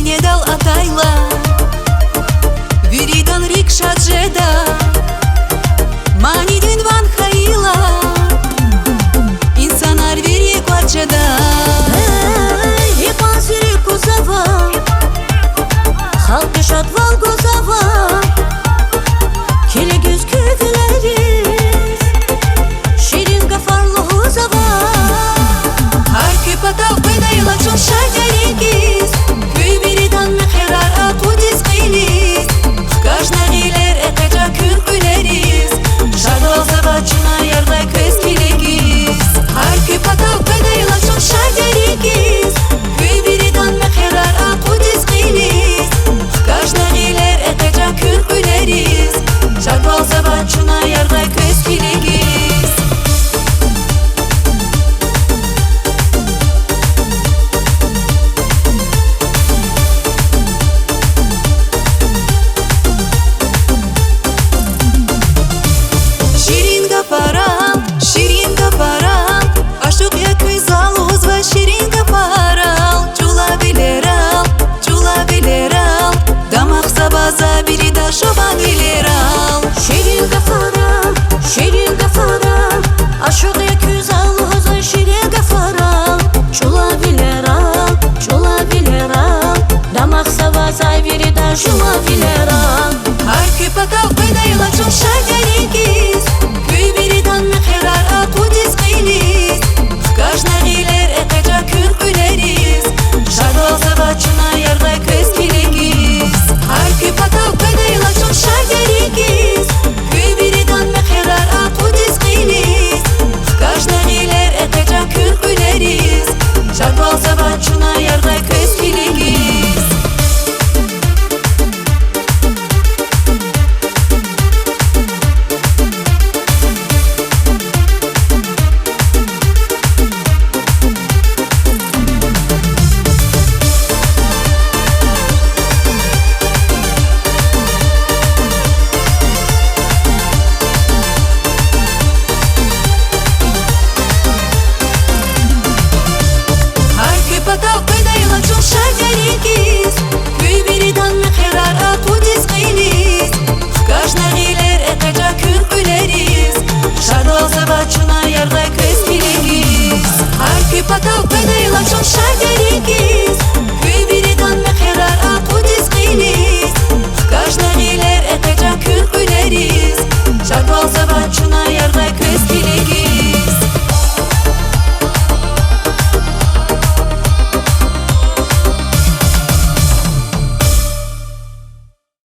nie dal atayla Viridan rikşa ceda Mani dün van hayla İnsanar viri kvaçeda Yapan siri kuzava Halkı şatval gozava Kele göz küvüleriz Şirin kafarlı huzava Harki patav bedayla çon şajerigiz Köy viridan mehirar atudiz qilis Kajna giler eteca kürküleriz Şadol zavaçuna yarda köz kiligiz Harki patav bedayla çon şajerigiz Köy viridan mehirar atudiz qilis Kajna giler eteca kürküleriz Şadol zavaçuna yarda köz kiligiz Şiringa paral Aşık yakı zaluz ve şiringa paral Çula bileral Damak sabaza biri da şoban bileral Şirin kafaral Aşık yakı zaluz ve şirin kafaral Çula bileral Damak savazay biri da şuma bileral Harki patav bedayla çon şajerigiz Köy biridan mehirar atudiz qilis Kajna giler eteca kürküleriz Şadol zavaçuna yarda köz kiligiz Harki patav bedayla çon şajerigiz Köy biridan mehirar atudiz qilis Kajna giler eteca kürküleriz Şadol zavaçuna yarda köz kiligiz Patav bedayla çon şajerigiz Köy biridan mehirar atudiz qilis Kajna giler eteca kürküleriz Şadol zavaçuna yarda köz kiligiz Harki patav bedayla çon şajerigiz